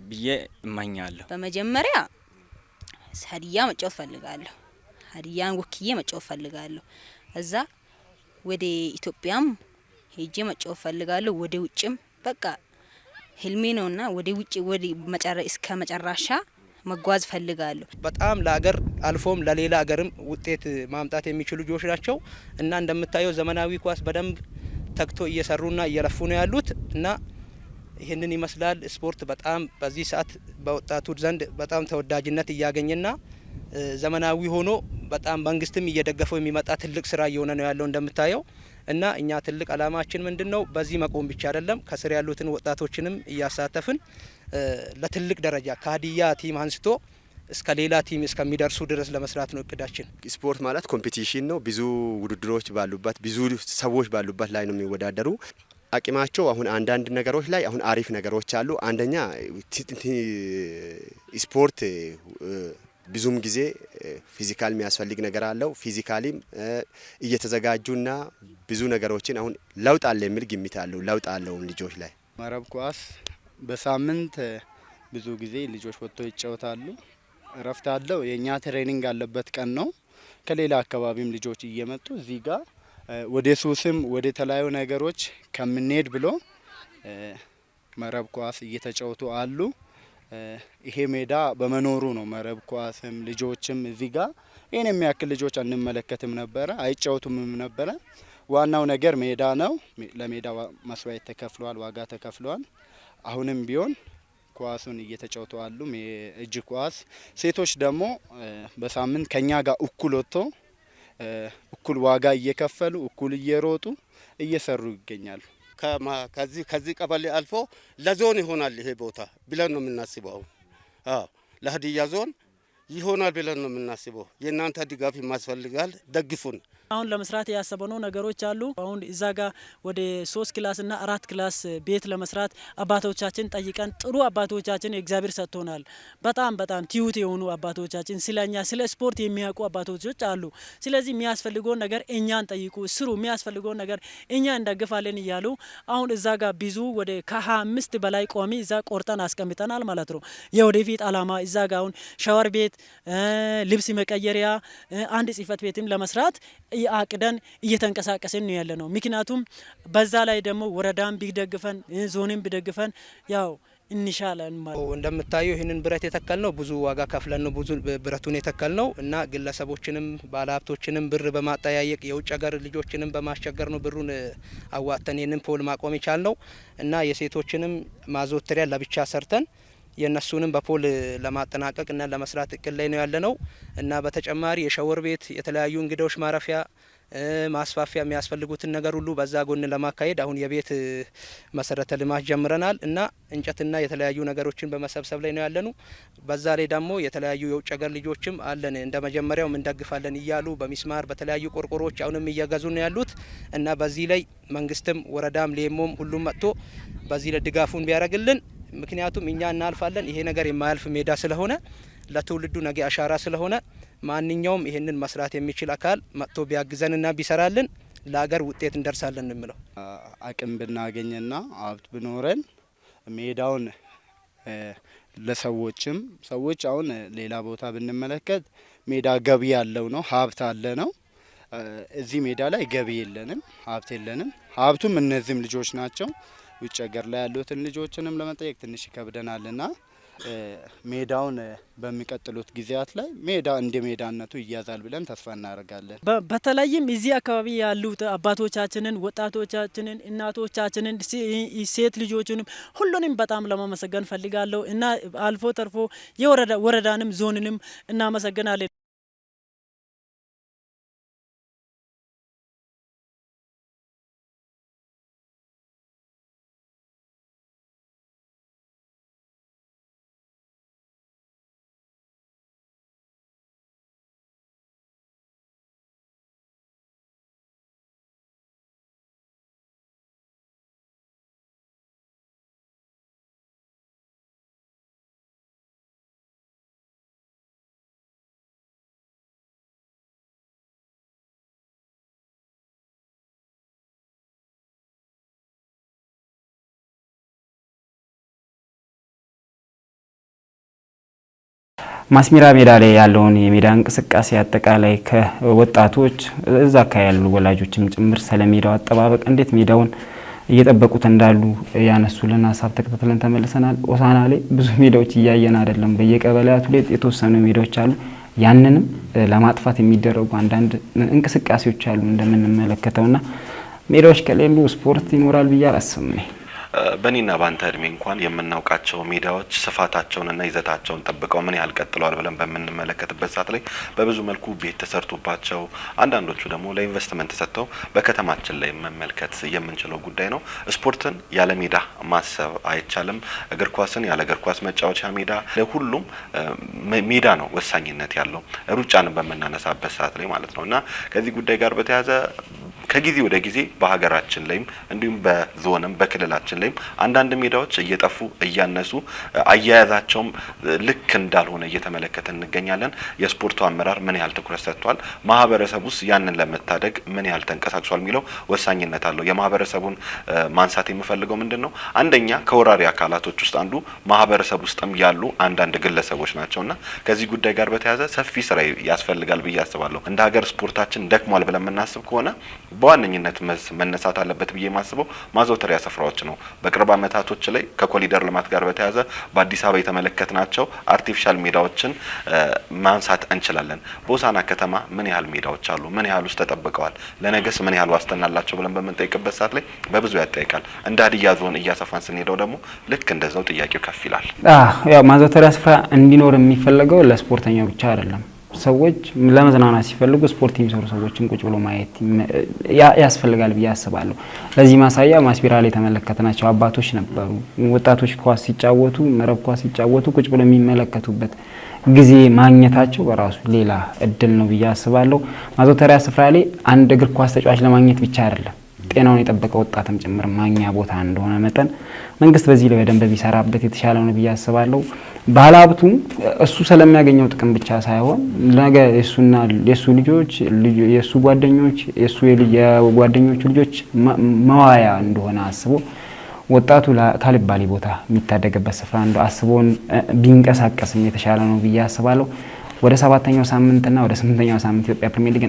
ብዬ እመኛለሁ። በመጀመሪያ ሀዲያ መጫወት ፈልጋለሁ። ሀዲያን ወክዬ መጫወት ፈልጋለሁ። እዛ ወደ ኢትዮጵያም ሄጄ መጫወት ፈልጋለሁ። ወደ ውጭም በቃ ህልሜ ነውና ወደ ውጭ ወደ እስከ መጨረሻ መጓዝ ፈልጋለሁ። በጣም ለሀገር አልፎም ለሌላ ሀገርም ውጤት ማምጣት የሚችሉ ልጆች ናቸው እና እንደምታየው ዘመናዊ ኳስ በደንብ ተግቶ እየሰሩና እየለፉ ነው ያሉት እና ይህንን ይመስላል። ስፖርት በጣም በዚህ ሰዓት በወጣቱ ዘንድ በጣም ተወዳጅነት እያገኘና ዘመናዊ ሆኖ በጣም መንግስትም እየደገፈው የሚመጣ ትልቅ ስራ እየሆነ ነው ያለው እንደምታየው እና እኛ ትልቅ አላማችን ምንድነው በዚህ መቆም ብቻ አይደለም ከስር ያሉትን ወጣቶችንም እያሳተፍን ለትልቅ ደረጃ ከሀዲያ ቲም አንስቶ እስከ ሌላ ቲም እስከሚደርሱ ድረስ ለመስራት ነው እቅዳችን። ስፖርት ማለት ኮምፒቲሽን ነው። ብዙ ውድድሮች ባሉበት ብዙ ሰዎች ባሉበት ላይ ነው የሚወዳደሩ። አቅማቸው አሁን አንዳንድ ነገሮች ላይ አሁን አሪፍ ነገሮች አሉ። አንደኛ ስፖርት ብዙም ጊዜ ፊዚካል የሚያስፈልግ ነገር አለው። ፊዚካሊም እየተዘጋጁና ብዙ ነገሮችን አሁን ለውጥ አለ የሚል ግምት አለው። ለውጥ አለው ልጆች ላይ መረብ ኳስ በሳምንት ብዙ ጊዜ ልጆች ወጥተው ይጫወታሉ። እረፍት አለው። የኛ ትሬኒንግ ያለበት ቀን ነው። ከሌላ አካባቢም ልጆች እየመጡ እዚህ ጋር ወደ ሱስም ወደ ተለያዩ ነገሮች ከምንሄድ ብሎ መረብ ኳስ እየተጫወቱ አሉ። ይሄ ሜዳ በመኖሩ ነው መረብ ኳስም ልጆችም እዚህ ጋር ይሄን የሚያክል ልጆች አንመለከትም ነበረ፣ አይጫወቱምም ነበረ። ዋናው ነገር ሜዳ ነው። ለሜዳ መስዋዕት ተከፍሏል፣ ዋጋ ተከፍሏል። አሁንም ቢሆን ኳሱን እየተጫወቱ አሉ። እጅ ኳስ ሴቶች ደግሞ በሳምንት ከኛ ጋር እኩል ወጥቶ እኩል ዋጋ እየከፈሉ እኩል እየሮጡ እየሰሩ ይገኛሉ። ከዚህ ቀበሌ አልፎ ለዞን ይሆናል ይሄ ቦታ ብለን ነው የምናስበው። ለሀዲያ ዞን ይሆናል ብለን ነው የምናስበው። የእናንተ ድጋፍ ያስፈልጋል፣ ደግፉን። አሁን ለመስራት ያሰበነው ነገሮች አሉ። አሁን እዛ ጋር ወደ 3 ክላስና 4 ክላስ ቤት ለመስራት አባቶቻችን ጠይቀን ጥሩ አባቶቻችን እግዚአብሔር ሰጥቶናል። በጣም ትዩት የሆኑ አባቶቻችን ስለኛ ስለ ስፖርት የሚያውቁ አባቶች አሉ። ስለዚህ የሚያስፈልገውን ነገር እኛን ጠይቁ፣ ስሩ፣ የሚያስፈልገውን ነገር እኛ እንደግፋለን እያሉ አሁን እዛ ጋር ብዙ ወደ ከ25 በላይ ቋሚ እዛ ቆርጠን አስቀምጠናል ማለት ነው። የወደፊት አላማ እዛ ጋር አሁን ሻወር ቤት፣ ልብስ መቀየሪያ፣ አንድ ጽህፈት ቤትም ለመስራት አቅደን እየተንቀሳቀስን ነው ያለ ነው። ምክንያቱም በዛ ላይ ደግሞ ወረዳም ቢደግፈን ዞንም ቢደግፈን ያው እንሻለን ማለት እንደምታየው ይህንን ብረት የተከል ነው ብዙ ዋጋ ከፍለን ነው ብዙ ብረቱን የተከል ነው እና ግለሰቦችንም ባለሀብቶችንም ብር በማጠያየቅ የውጭ ሀገር ልጆችንም በማስቸገር ነው ብሩን አዋጥተን ይህንን ፖል ማቆም የቻል ነው እና የሴቶችንም ማዘውተሪያ ለብቻ ሰርተን የነሱንም በፖል ለማጠናቀቅ እና ለመስራት እቅድ ላይ ነው ያለነው እና በተጨማሪ የሻወር ቤት የተለያዩ እንግዶች ማረፊያ ማስፋፊያ የሚያስፈልጉትን ነገር ሁሉ በዛ ጎን ለማካሄድ አሁን የቤት መሰረተ ልማት ጀምረናል እና እንጨትና የተለያዩ ነገሮችን በመሰብሰብ ላይ ነው ያለኑ። በዛ ላይ ደግሞ የተለያዩ የውጭ ሀገር ልጆችም አለን እንደ መጀመሪያው እንደግፋለን እያሉ በሚስማር በተለያዩ ቆርቆሮች አሁንም እየገዙ ነው ያሉት እና በዚህ ላይ መንግስትም ወረዳም ሌሞም ሁሉም መጥቶ በዚህ ላይ ድጋፉን ቢያደርግልን ምክንያቱም እኛ እናልፋለን። ይሄ ነገር የማያልፍ ሜዳ ስለሆነ ለትውልዱ ነገ አሻራ ስለሆነ ማንኛውም ይሄንን መስራት የሚችል አካል መጥቶ ቢያግዘንና ቢሰራልን ለሀገር ውጤት እንደርሳለን ነው የምለው። አቅም ብናገኝና ሀብት ብኖረን ሜዳውን ለሰዎችም ሰዎች አሁን ሌላ ቦታ ብንመለከት ሜዳ ገቢ ያለው ነው፣ ሀብት አለ ነው። እዚህ ሜዳ ላይ ገቢ የለንም፣ ሀብት የለንም። ሀብቱም እነዚህም ልጆች ናቸው። ውጭ ሀገር ላይ ያሉትን ልጆችንም ለመጠየቅ ትንሽ ይከብደናልና ሜዳውን በሚቀጥሉት ጊዜያት ላይ ሜዳ እንደ ሜዳነቱ ይያዛል ብለን ተስፋ እናደርጋለን። በተለይም እዚህ አካባቢ ያሉት አባቶቻችንን፣ ወጣቶቻችንን፣ እናቶቻችንን፣ ሴት ልጆችንም ሁሉንም በጣም ለማመሰገን ፈልጋለሁ እና አልፎ ተርፎ የወረዳንም ዞንንም እናመሰግናለን። ማስሚራ ሜዳ ላይ ያለውን የሜዳ እንቅስቃሴ አጠቃላይ ከወጣቶች እዛ አካባቢ ያሉ ወላጆችም ጭምር ስለ ሜዳው አጠባበቅ እንዴት ሜዳውን እየጠበቁት እንዳሉ ያነሱልን ሀሳብ ተከታትለን ተመልሰናል። ሆሳዕና ላይ ብዙ ሜዳዎች እያየን አይደለም። በየቀበሌያቱ ላይ የተወሰኑ ሜዳዎች አሉ። ያንንም ለማጥፋት የሚደረጉ አንዳንድ እንቅስቃሴዎች አሉ እንደምንመለከተውና ሜዳዎች ከሌሉ ስፖርት ይኖራል ብዬ አላስብም። በእኔና ባንተ እድሜ እንኳን የምናውቃቸው ሜዳዎች ስፋታቸውንና ይዘታቸውን ጠብቀው ምን ያህል ቀጥለዋል ብለን በምንመለከትበት ሰዓት ላይ በብዙ መልኩ ቤት ተሰርቶባቸው አንዳንዶቹ ደግሞ ለኢንቨስትመንት ተሰጥተው በከተማችን ላይ መመልከት የምንችለው ጉዳይ ነው። ስፖርትን ያለ ሜዳ ማሰብ አይቻልም። እግር ኳስን ያለ እግር ኳስ መጫወቻ ሜዳ፣ ለሁሉም ሜዳ ነው ወሳኝነት ያለው ሩጫን በምናነሳበት ሰዓት ላይ ማለት ነው እና ከዚህ ጉዳይ ጋር በተያያዘ ከጊዜ ወደ ጊዜ በሀገራችን ላይም እንዲሁም በዞንም በክልላችን ላይም አንዳንድ ሜዳዎች እየጠፉ እያነሱ አያያዛቸውም ልክ እንዳልሆነ እየተመለከተ እንገኛለን። የስፖርቱ አመራር ምን ያህል ትኩረት ሰጥቷል፣ ማህበረሰቡስ ያንን ለመታደግ ምን ያህል ተንቀሳቅሷል የሚለው ወሳኝነት አለው። የማህበረሰቡን ማንሳት የምፈልገው ምንድነው አንደኛ ከወራሪ አካላቶች ውስጥ አንዱ ማህበረሰብ ውስጥም ያሉ አንዳንድ ግለሰቦች ናቸውና ከዚህ ጉዳይ ጋር በተያያዘ ሰፊ ስራ ያስፈልጋል ብዬ አስባለሁ። እንደ ሀገር ስፖርታችን ደክሟል ብለን የምናስብ ከሆነ በዋነኝነት መነሳት አለበት ብዬ ማስበው ማዘውተሪያ ስፍራዎች ነው። በቅርብ አመታቶች ላይ ከኮሪደር ልማት ጋር በተያያዘ በአዲስ አበባ የተመለከትናቸው አርቲፊሻል ሜዳዎችን ማንሳት እንችላለን። በሆሳዕና ከተማ ምን ያህል ሜዳዎች አሉ? ምን ያህል ውስጥ ተጠብቀዋል? ለነገስ ምን ያህል ዋስትና አላቸው ብለን በምንጠይቅበት ሰዓት ላይ በብዙ ያጠይቃል። እንደ ሀዲያ ዞን እያሰፋን ስንሄደው ደግሞ ልክ እንደዛው ጥያቄው ከፍ ይላል። ያው ማዘውተሪያ ስፍራ እንዲኖር የሚፈለገው ለስፖርተኛው ብቻ አይደለም። ሰዎች ለመዝናናት ሲፈልጉ ስፖርት የሚሰሩ ሰዎችን ቁጭ ብሎ ማየት ያስፈልጋል ብዬ አስባለሁ። ለዚህ ማሳያ ማስቢራ ላይ የተመለከትናቸው አባቶች ነበሩ። ወጣቶች ኳስ ሲጫወቱ፣ መረብ ኳስ ሲጫወቱ ቁጭ ብሎ የሚመለከቱበት ጊዜ ማግኘታቸው በራሱ ሌላ እድል ነው ብዬ አስባለሁ። ማዘውተሪያ ስፍራ ላይ አንድ እግር ኳስ ተጫዋች ለማግኘት ብቻ አይደለም ጤናውን የጠበቀ ወጣትም ጭምር ማግኛ ቦታ እንደሆነ መጠን መንግስት በዚህ ላይ በደንብ ቢሰራበት የተሻለ ነው ብዬ አስባለሁ። ባለሀብቱ እሱ ስለሚያገኘው ጥቅም ብቻ ሳይሆን ነገ የሱ ልጆች የሱ ጓደኞች የጓደኞቹ ልጆች መዋያ እንደሆነ አስቦ ወጣቱ ካልባሌ ቦታ የሚታደግበት ስፍራ እንደው አስቦን ቢንቀሳቀስም የተሻለ ነው ብዬ አስባለሁ። ወደ 7ኛው ሳምንትና ወደ 8ኛው ሳምንት ኢትዮጵያ ፕሪሚየር ሊግ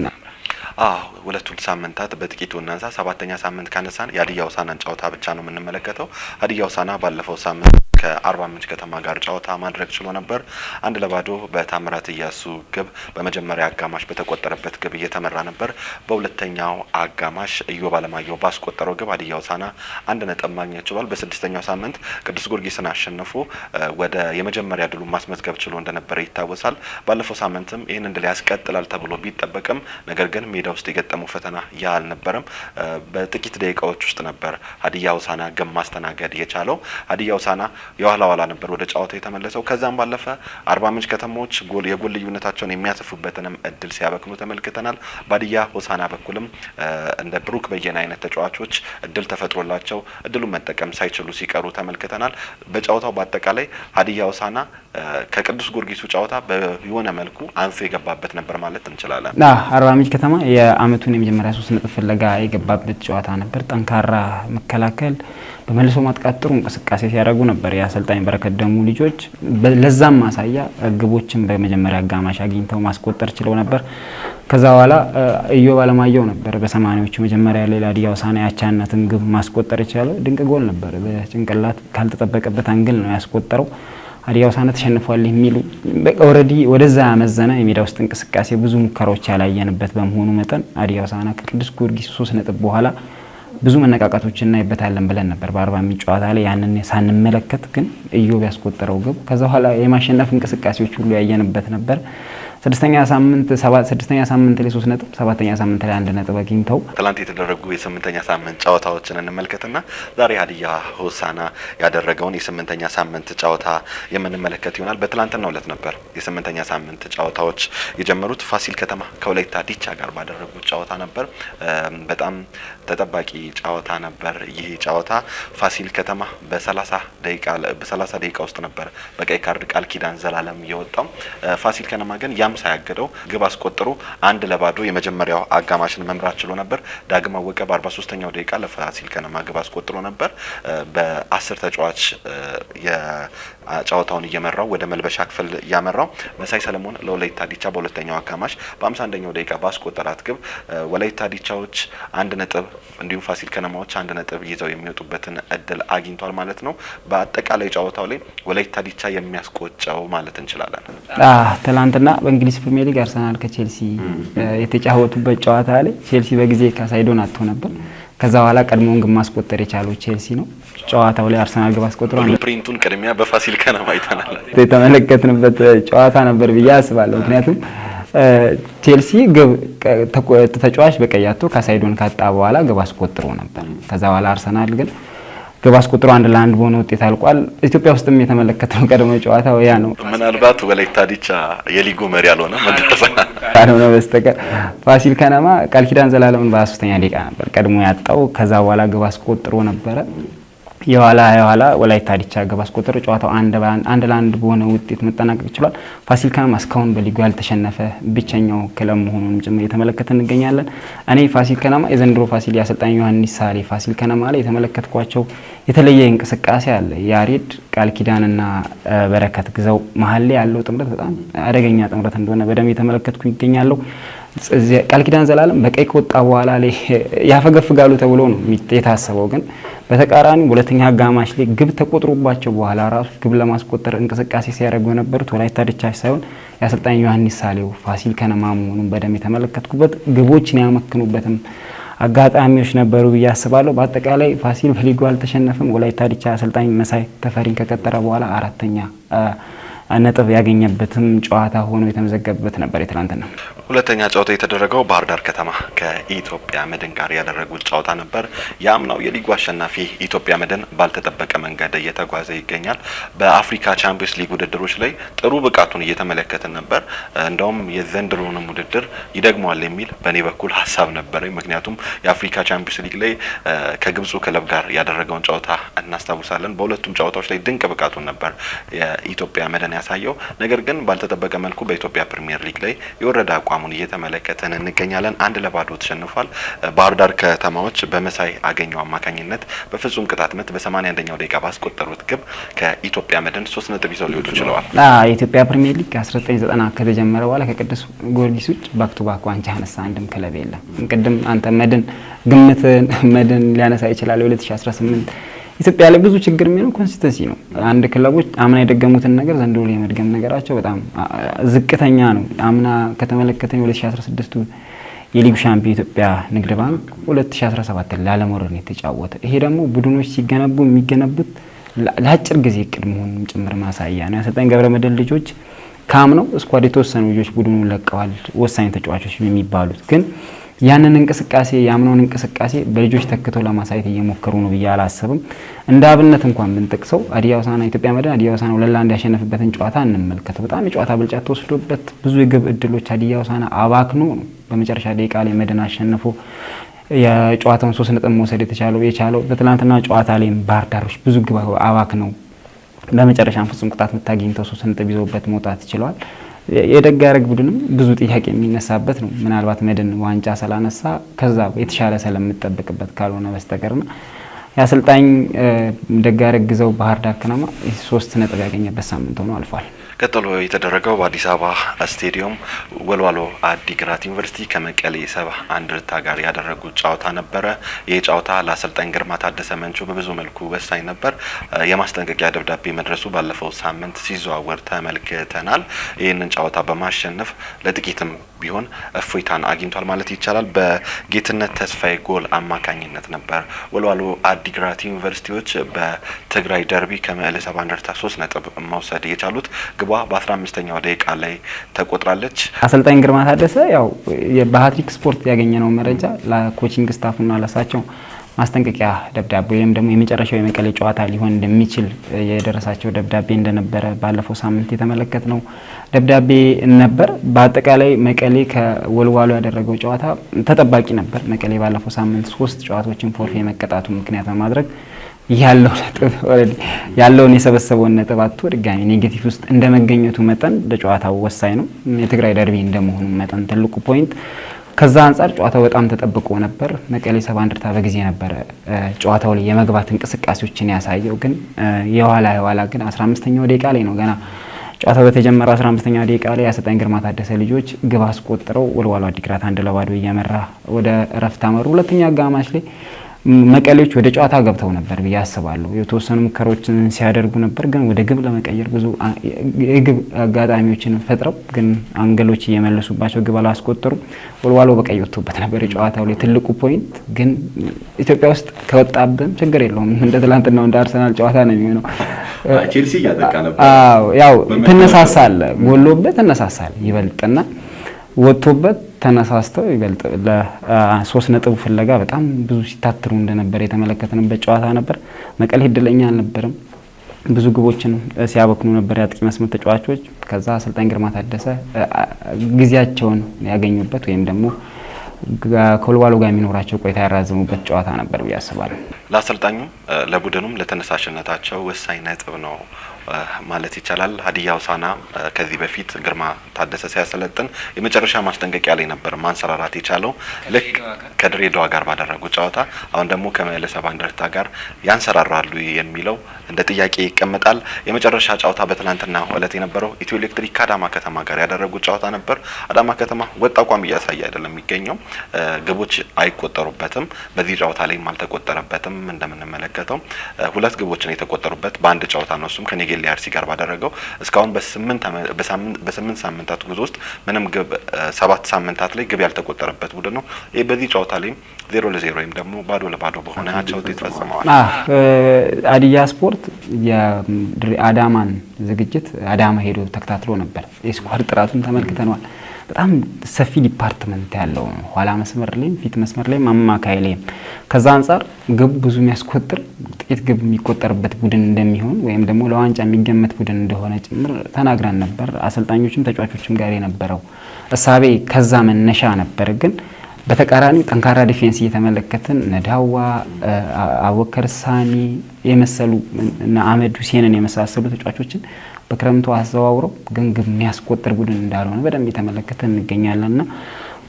ሁለቱን ሳምንታት በጥቂቱ እናንሳ። 7ኛ ሳምንት ካነሳን የሀዲያ ሆሳዕናን ጨዋታ ብቻ ነው የምንመለከተው። ሀዲያ ሆሳዕና ባለፈው ሳምንት ከአርባ ምንጭ ከተማ ጋር ጨዋታ ማድረግ ችሎ ነበር። 1-0 በታምራት እያሱ ግብ በመጀመሪያ አጋማሽ በተቆጠረበት ግብ እየተመራ ነበር። በሁለተኛው አጋማሽ ኢዮብ አለማየሁ ባስቆጠረው ግብ ሀዲያ ሆሳዕና 1 ነጥብ ማግኘት ችሏል። በ6ኛው ሳምንት ቅዱስ ጊዮርጊስን አሸንፎ ወደ የመጀመሪያ ድሉ ማስመዝገብ ችሎ እንደነበረ ይታወሳል። ባለፈው ሳምንትም ይህንን ድል ያስቀጥላል ተብሎ ቢጠበቅም ነገር ግን ሜዳ ውስጥ የገጠመው ፈተና ያ አልነበረም። በጥቂት ደቂቃዎች ውስጥ ነበር ሀዲያ ሆሳዕና ግብ ማስተናገድ የቻለው። ሀዲያ ሆሳዕና የኋላ ኋላ ነበር ወደ ጨዋታው የተመለሰው። ከዛም ባለፈ አርባ ምንጭ ከተሞች የጎል ልዩነታቸውን የሚያሰፉበትንም እድል ሲያበክኑ ተመልክተናል። በሀዲያ ሆሳዕና በኩልም እንደ ብሩክ በየነ አይነት ተጫዋቾች እድል ተፈጥሮላቸው እድሉን መጠቀም ሳይችሉ ሲቀሩ ተመልክተናል። በጨዋታው በአጠቃላይ ሀዲያ ሆሳዕና ከቅዱስ ጊዮርጊሱ ጨዋታ በሆነ መልኩ አንሶ የገባበት ነበር ማለት እንችላለን። አርባ ምንጭ ከተማ የአመቱን የመጀመሪያ 3 ነጥብ ፍለጋ የገባበት ጨዋታ ነበር። ጠንካራ መከላከል፣ በመልሶ ማጥቃት ጥሩ እንቅስቃሴ ሲያደርጉ ነበር የአሰልጣኝ በረከት ደሙ ልጆች። ለዛም ማሳያ ግቦችን በመጀመሪያ አጋማሽ አግኝተው ማስቆጠር ችለው ነበር። ከዛ በኋላ ኢዮብ አለማየሁ ነበር በ80ዎቹ መጀመሪያ ላይ ለሀዲያ ሆሳዕና ያቻነትን ግብ ማስቆጠር የቻለው። ድንቅ ጎል ነበር። በጭንቅላት ካልተጠበቀበት አንግል ነው ያስቆጠረው። ሀዲያ ሆሳዕና ተሸንፏል የሚሉ ኦልሬዲ ወደዛ ያመዘነ የሜዳ ውስጥ እንቅስቃሴ ብዙ ሙከራዎች ያላየንበት በመሆኑ መጠን ሀዲያ ሆሳዕና ከቅዱስ ጊዮርጊስ 3 ነጥብ በኋላ ብዙ መነቃቃቶችን እናይበታለን ብለን ነበር በአርባ ምንጭ ጨዋታ ላይ። ያንን ሳንመለከት ግን ኢዮብ ያስቆጠረው ግብ ከዛ በኋላ የማሸነፍ እንቅስቃሴዎች ሁሉ ያየንበት ነበር። 6ኛ ሳምንት ላይ 3 ነጥብ 7ኛ ሳምንት ላይ 1 ነጥብ አግኝተው ትላንት የተደረጉ የ8ኛ ሳምንት ጨዋታዎችን እንመልከትና ዛሬ ሀዲያ ሆሳዕና ያደረገውን የ8ኛ ሳምንት ጨዋታ የምንመለከት ይሆናል። በትላንትናው ዕለት ነበር የ8ኛ ሳምንት ጨዋታዎች የጀመሩት። ፋሲል ከተማ ከወላይታ ዲቻ ጋር ባደረጉት ጨዋታ ነበር። በጣም ተጠባቂ ጨዋታ ነበር። ይህ ጨዋታ ፋሲል ከተማ በ30 ደቂቃ ውስጥ ነበር በቀይ ካርድ ቃል ኪዳን ዘላለም የወጣው። ፋሲል ከነማ ግን ያም ሳያገደው ግብ አስቆጥሮ 1-0 የመጀመሪያው አጋማሽን መምራት ችሎ ነበር። ዳግም አወቀ በ43ኛው ደቂቃ ለፋሲል ከነማ ግብ አስቆጥሮ ነበር። በ10 ተጫዋች የጨዋታውን እየመራው ወደ መልበሻ ክፍል ያመራው መሳይ ሰለሞን ለወላይታ ዲቻ በሁለተኛው አጋማሽ በ51ኛው ደቂቃ ባስቆጠራት ግብ ወላይታ ዲቻዎች 1 ነጥብ እንዲሁም ፋሲል ከነማዎች 1 ነጥብ ይዘው የሚወጡበትን እድል አግኝቷል ማለት ነው። በአጠቃላይ ጨዋታው ላይ ወላይታ ዲቻ የሚያስቆጨው ማለት እንችላለን። ትላንትና በእንግሊዝ ፕሪሚየር ሊግ አርሰናል ከቼልሲ የተጫወቱበት ጨዋታ ላይ ቼልሲ በጊዜ ካሳይዶን አጥቶ ነበር። ከዛ በኋላ ቀድሞውን ግብ ማስቆጠር የቻለው ቼልሲ ነው። ጨዋታው ላይ አርሰናል ግብ አስቆጥሮ ነው ፕሪንቱን ቅድሚያ በፋሲል ከነማ አይተናል። የተመለከትንበት ጨዋታ ነበር ብዬ አስባለሁ። ምክንያቱም ቼልሲ ግብ ተጫዋች በቀይ አጥቶ ካሳይዶን ካጣ በኋላ ግብ አስቆጥሮ ነበር። ከዛ በኋላ አርሰናል ግን ግብ አስቆጥሮ 1-1 በሆነ ውጤት አልቋል። ኢትዮጵያ ውስጥም የተመለከተው ቀድሞ ጨዋታው ያ ነው። ምናልባት ወላይታ ዲቻ የሊጉ መሪ ያልሆነ ካልሆነ በስተቀር ፋሲል ከነማ ቃል ኪዳን ዘላለምን በ23ኛ ደቂቃ ነበር ቀድሞ ያጣው። ከዛ በኋላ ግብ አስቆጥሮ ነበረ። የኋላ ወላይታ ዲቻ ግብ አስቆጥሮ ጨዋታው 1-1 በሆነ ውጤት መጠናቀቅ ችሏል። ፋሲል ከነማ እስካሁን በሊጉ ያልተሸነፈ ብቸኛው ክለብ መሆኑን ጭምር የተመለከትን እንገኛለን። እኔ ፋሲል ከነማ የዘንድሮ ፋሲል ያሰልጣኝ ዮሐንስ ሳሌ ፋሲል ከነማ ላይ የተመለከትኳቸው የተለየ እንቅስቃሴ አለ። ያሬድ ቃል ኪዳንና በረከት ግዛው መሀል ላይ ያለው ጥምረት በጣም አደገኛ ጥምረት እንደሆነ በደንብ የተመለከትኩ ይገኛለሁ። ቃል ኪዳን ዘላለም በቀይ ከወጣ በኋላ ላይ ያፈገፍጋሉ ተብሎ ነው የታሰበው። ግን በተቃራኒ ሁለተኛ አጋማሽ ላይ ግብ ተቆጥሮባቸው በኋላ ራሱ ግብ ለማስቆጠር እንቅስቃሴ ሲያደርጉ የነበሩት ወላይታ ዲቻ ሳይሆን ያሰልጣኝ ዮሐንስ ሳሌው ፋሲል ከነማ መሆኑን በደንብ የተመለከትኩበት ግቦችን ያመክኑበትም አጋጣሚዎች ነበሩ ብዬ አስባለሁ። በአጠቃላይ ፋሲል በሊጉ አልተሸነፈም። ወላይታ ዲቻ አሰልጣኝ መሳይ ተፈሪን ከቀጠረ በኋላ 4ኛ ነጥብ ያገኘበትም ጨዋታ ሆኖ የተመዘገበበት ነበር። የትናንትና ሁለተኛ ጨዋታ የተደረገው ባህር ዳር ከተማ ከኢትዮጵያ መድን ጋር ያደረጉት ጨዋታ ነበር። ያምናው የሊጉ አሸናፊ ኢትዮጵያ መድን ባልተጠበቀ መንገድ እየተጓዘ ይገኛል። በአፍሪካ ቻምፒየንስ ሊግ ውድድሮች ላይ ጥሩ ብቃቱን እየተመለከትን ነበር። እንደውም የዘንድሮንም ውድድር ይደግመዋል የሚል በእኔ በኩል ሀሳብ ነበረኝ። ምክንያቱም የአፍሪካ ቻምፒየንስ ሊግ ላይ ከግብፁ ክለብ ጋር ያደረገውን ጨዋታ እናስታውሳለን። በሁለቱም ጨዋታዎች ላይ ድንቅ ብቃቱን ነበር የኢትዮጵያ መድን ያሳየው። ነገር ግን ባልተጠበቀ መልኩ በኢትዮጵያ ፕሪሚየር ሊግ ላይ የወረደ አቋሙን እየተመለከተን እንገኛለን። 1-0 ተሸንፏል። ባህር ዳር ከተማዎች በመሳይ አገኘው አማካኝነት በፍጹም ቅጣት ምት በ81ኛው ደቂቃ ባስቆጠሩት ግብ ከኢትዮጵያ መድን 3 ነጥብ ይዘው ሊወጡ ችለዋል። የኢትዮጵያ ፕሪሚየር ሊግ 1990 ከተጀመረ በኋላ ከቅዱስ ጊዮርጊስ ውጭ ባክ ቱ ባክ ዋንጫ ያነሳ አንድም ክለብ የለም። ቅድም አንተ መድን ግምት መድን ሊያነሳ ይችላል 2018 ኢትዮጵያ ላይ ብዙ ችግር የሚለው ኮንሲስተንሲ ነው። አንድ ክለቦች አምና የደገሙትን ነገር ዘንድሮ ላይ መድገም ነገራቸው በጣም ዝቅተኛ ነው። አምና ከተመለከተን 2016 የሊጉ ሻምፒዮን ኢትዮጵያ ንግድ ባንክ 2017 ላለመውረድ ነው የተጫወተ። ይሄ ደግሞ ቡድኖች ሲገነቡ የሚገነቡት ለአጭር ጊዜ እቅድ መሆኑን ጭምር ማሳያ ነው። ያሰልጣኝ ገብረመድህን ልጆች ካምነው ስኳድ የተወሰኑ ልጆች ቡድኑን ለቀዋል፣ ወሳኝ ተጫዋቾች የሚባሉት ግን ያንን እንቅስቃሴ ያምነውን እንቅስቃሴ በልጆች ተክተው ለማሳየት እየሞከሩ ነው ብዬ አላስብም። እንደ አብነት እንኳን ብንጠቅሰው ሀዲያ ሆሳዕና ኢትዮጵያ መድን ሀዲያ ሆሳዕና 2-1 ያሸነፈበትን ጨዋታ እንመልከተው። በጣም የጨዋታ ብልጫ ተወስዶበት ብዙ የግብ እድሎች ሀዲያ ሆሳዕና አባክኖ ነው በመጨረሻ ደቂቃ ላይ መድን አሸንፎ የጨዋታውን 3 ነጥብ መውሰድ የቻለው። በትናንትና ጨዋታ ላይ ባህር ዳሮች ብዙ ግብ አባክነው በመጨረሻም ፍጹም ቅጣት ምት አግኝተው 3 ነጥብ ይዘውበት መውጣት ችለዋል። የደጋረግ ቡድንም ብዙ ጥያቄ የሚነሳበት ነው። ምናልባት መድን ዋንጫ ስላነሳ ከዛ የተሻለ ስለምጠብቅበት ካልሆነ በስተቀርና ያሰልጣኝ ደጋረግ ግዛው ባህር ዳር ከነማ 3 ነጥብ ያገኘበት ሳምንት ሆኖ አልፏል። ቀጥሎ የተደረገው በአዲስ አበባ ስቴዲየም ወልዋሎ አዲግራት ዩኒቨርሲቲ ከመቀሌ 70 እንደርታ ጋር ያደረጉት ጨዋታ ነበረ። ይህ ጨዋታ ለአሰልጣኝ ግርማ ታደሰ መንቾ በብዙ መልኩ ወሳኝ ነበር። የማስጠንቀቂያ ደብዳቤ መድረሱ ባለፈው ሳምንት ሲዘዋወር ተመልክተናል። ይህንን ጨዋታ በማሸነፍ ለጥቂትም ቢሆን እፎይታን አግኝቷል ማለት ይቻላል። በጌትነት ተስፋዬ ጎል አማካኝነት ነበር ወልዋሎ አዲግራት ዩኒቨርሲቲዎች በትግራይ ደርቢ ከመቀሌ 70 እንደርታ 3 ነጥብ መውሰድ የቻሉት። ግቧ በ15ኛው ደቂቃ ላይ ተቆጥራለች። አሰልጣኝ ግርማ ታደሰ ያው በሃትሪክ ስፖርት ያገኘነው መረጃ ለኮቺንግ ስታፍና ለሳቸው ማስጠንቀቂያ ደብዳቤ ወይም ደግሞ የመጨረሻው የመቀሌ ጨዋታ ሊሆን እንደሚችል የደረሳቸው ደብዳቤ እንደነበረ ባለፈው ሳምንት የተመለከትነው ደብዳቤ ነበር። በአጠቃላይ መቀሌ ከወልዋሎ ያደረገው ጨዋታ ተጠባቂ ነበር። መቀሌ ባለፈው ሳምንት 3 ጨዋታዎችን ፎርፌ መቀጣቱ ምክንያት በማድረግ ያለውን የሰበሰበውን ነጥብ አጥቶ ድጋሚ ኔጌቲቭ ውስጥ እንደመገኘቱ መጠን ለጨዋታው ወሳኝ ነው። የትግራይ ደርቢ እንደመሆኑ መጠን ትልቁ ፖይንት ከዛ አንጻር ጨዋታው በጣም ተጠብቆ ነበር። መቀሌ ሰባ እንደርታ በጊዜ ነበረ ጨዋታው ላይ የመግባት እንቅስቃሴዎችን ያሳየው። ግን የኋላ ግን 15ኛው ደቂቃ ላይ ነው ገና ጨዋታው በተጀመረ 15ኛው ደቂቃ ላይ አሰልጣኝ ግርማ ታደሰ ልጆች ግብ አስቆጥረው ወልዋሎ አዲግራት 1-0 እየመራ ወደ እረፍት አመሩ። ሁለተኛ አጋማሽ ላይ መቀሌዎች ወደ ጨዋታ ገብተው ነበር ብዬ አስባለሁ። የተወሰኑ ሙከራዎችን ሲያደርጉ ነበር፣ ግን ወደ ግብ ለመቀየር ብዙ የግብ አጋጣሚዎችን ፈጥረው ግን አንገሎች እየመለሱባቸው ግብ አላስቆጠሩ። ወልዋሎ በቀይ ወጥቶበት ነበር ጨዋታው ላይ ትልቁ ፖይንት። ግን ኢትዮጵያ ውስጥ ከወጣብን ችግር የለውም እንደ ትላንትናው እንደ አርሰናል ጨዋታ ነው የሚሆነው። ቼልሲ እያጠቃ ነበር። ያው ትነሳሳለ ጎሎበት ተነሳሳለ ይበልጥና ወጥቶበት ተነሳስተው ይበልጥ ለ3 ነጥብ ፍለጋ በጣም ብዙ ሲታትሩ እንደነበር የተመለከተንበት ጨዋታ ነበር። መቀሌ እድለኛ አልነበረም። ብዙ ግቦችን ሲያበክኑ ነበር የአጥቂ መስመር ተጫዋቾች። ከዛ አሰልጣኝ ግርማ ታደሰ ጊዜያቸውን ያገኙበት ወይም ደግሞ ከወልዋሎ ጋር የሚኖራቸው ቆይታ ያራዘሙበት ጨዋታ ነበር ብዬ አስባለሁ። ለአሰልጣኙ ለቡድኑም ለተነሳሽነታቸው ወሳኝ ነጥብ ነው ማለት ይቻላል። ሀዲያ ሆሳዕና ከዚህ በፊት ግርማ ታደሰ ሲያሰለጥን የመጨረሻ ማስጠንቀቂያ ላይ ነበር ማንሰራራት የቻለው ልክ ከድሬዳዋ ጋር ባደረጉ ጨዋታ። አሁን ደግሞ ከመቀሌ ሰባ እንደርታ ጋር ያንሰራራሉ የሚለው እንደ ጥያቄ ይቀመጣል። የመጨረሻ ጨዋታ በትናንትና ዕለት የነበረው ኢትዮ ኤሌክትሪክ ከአዳማ ከተማ ጋር ያደረጉት ጨዋታ ነበር። አዳማ ከተማ ወጥ አቋም እያሳየ አይደለም የሚገኘው። ግቦች አይቆጠሩበትም። በዚህ ጨዋታ ላይም አልተቆጠረበትም። እንደምንመለከተው 2 ግቦችን የተቆጠሩበት በአንድ ጨዋታ ነው። እሱም ከኔጌሌ አርሲ ጋር ባደረገው እስካሁን በ8 ሳምንታት ጉዞ ውስጥ ምንም ግብ 7 ሳምንታት ላይ ግብ ያልተቆጠረበት ቡድን ነው። ይሄ በዚህ ጨዋታ ላይ 0-0 ወይም ደግሞ ባዶ ለባዶ በሆነ አቻ ውጤት ፈጽመዋል። ሀዲያ ስፖርት የአዳማን ዝግጅት አዳማ ሄዶ ተከታትሎ ነበር። የስኳድ ጥራቱን ተመልክተናል። በጣም ሰፊ ዲፓርትመንት ያለው ነው። ኋላ መስመር ላይ ፊት መስመር ላይ አማካይ ላይ ከዛ አንፃር ግብ ብዙ የሚያስቆጥር ጥቂት ግብ የሚቆጠርበት ቡድን እንደሚሆን ወይም ደግሞ ለዋንጫ የሚገመት ቡድን እንደሆነ ጭምር ተናግረን ነበር። አሰልጣኞችም ተጫዋቾችም ጋር የነበረው እሳቤ ከዛ መነሻ ነበር። ግን በተቃራኒው ጠንካራ ዲፌንስ እየተመለከትን ነዳዋ አወከር ሳኒ የመሰሉ እና አህመድ ሁሴንን የመሳሰሉ ተጫዋቾችን በክረምቱ አዘዋውረው ግን ግብ የሚያስቆጥር ቡድን እንዳልሆነ በደንብ እየተመለከትን እንገኛለንና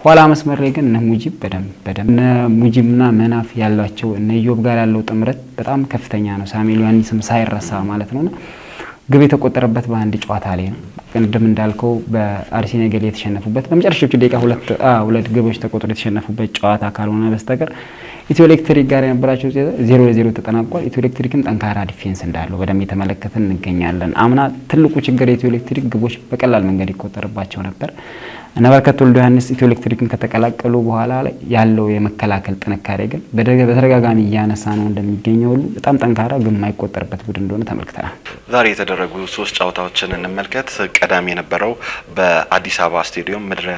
ኋላ መስመር ላይ ግን እነ ሙጂብ በደንብ እነ ሙጂብና መናፍ ያሏቸው እነ ኢዮብ ጋር ያለው ጥምረት በጣም ከፍተኛ ነው። ሳሙኤል ዮሐንስም ሳይረሳ ማለት ነውና ግብ የተቆጠረበት በአንድ ጨዋታ ላይ ነው። ቅድም እንዳልከው በአርሲ ነገሌ የተሸነፉበት በመጨረሻዎቹ ደቂቃ 2 ግቦች ተቆጥሮ የተሸነፉበት ጨዋታ ካልሆነ በስተቀር ኢትዮ ኤሌክትሪክ ጋር የነበራቸው 0-0 ተጠናቋል። ኢትዮ ኤሌክትሪክን ጠንካራ ዲፌንስ እንዳለው በደንብ የተመለከትን እንገኛለን። አምና ትልቁ ችግር የኢትዮ ኤሌክትሪክ ግቦች በቀላል መንገድ ይቆጠርባቸው ነበር። እነ በረከት ወልደ ዮሐንስ ኢትዮ ኤሌክትሪክን ከተቀላቀሉ በኋላ ላይ ያለው የመከላከል ጥንካሬ ግን በተደጋጋሚ እያነሳ ነው እንደሚገኘው ሁሉ በጣም ጠንካራ ግን የማይቆጠርበት ቡድን እንደሆነ ተመልክተናል። ዛሬ የተደረጉ 3 ጨዋታዎችን እንመልከት። ቀዳሚ የነበረው በአዲስ አበባ ስቴዲየም ምድረ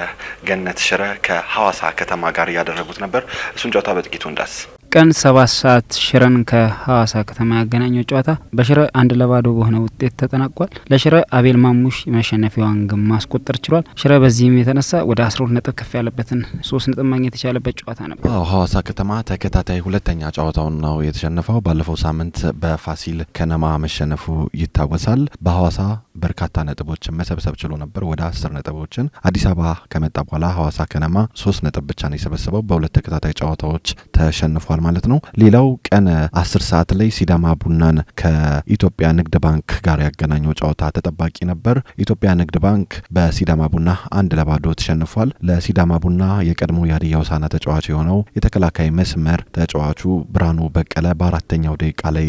ገነት ሽረ ከሐዋሳ ከተማ ጋር ያደረጉት ነበር። እሱን ጨዋታ በጥቂቱ እንዳስ ቀን 7 ሰዓት ሽረን ከሐዋሳ ከተማ ያገናኘው ጨዋታ በሽረ 1-0 በሆነ ውጤት ተጠናቋል። ለሽረ አቤል ማሙሽ የማሸነፊያውን ግብ ማስቆጠር ችሏል። ሽረ በዚህም የተነሳ ወደ 12 ነጥብ ከፍ ያለበትን 3 ነጥብ ማግኘት የቻለበት ጨዋታ ነበር። ሐዋሳ ከተማ ተከታታይ ሁለተኛ ጨዋታውን ነው የተሸነፈው። ባለፈው ሳምንት በፋሲል ከነማ መሸነፉ ይታወሳል። በሐዋሳ በርካታ ነጥቦችን መሰብሰብ ችሎ ነበር፣ ወደ 10 ነጥቦችን። አዲስ አበባ ከመጣ በኋላ ሐዋሳ ከነማ 3 ነጥብ ብቻ ነው የሰበሰበው። በሁለት ተከታታይ ጨዋታዎች ተሸንፏል ማለት ነው። ሌላው ቀን 10 ሰዓት ላይ ሲዳማ ቡናን ከኢትዮጵያ ንግድ ባንክ ጋር ያገናኘው ጨዋታ ተጠባቂ ነበር። ኢትዮጵያ ንግድ ባንክ በሲዳማ ቡና 1-0 ተሸንፏል። ለሲዳማ ቡና የቀድሞ የሀዲያ ሆሳዕና ተጫዋች የሆነው የተከላካይ መስመር ተጫዋቹ ብርሃኑ በቀለ በ4ኛው ደቂቃ ላይ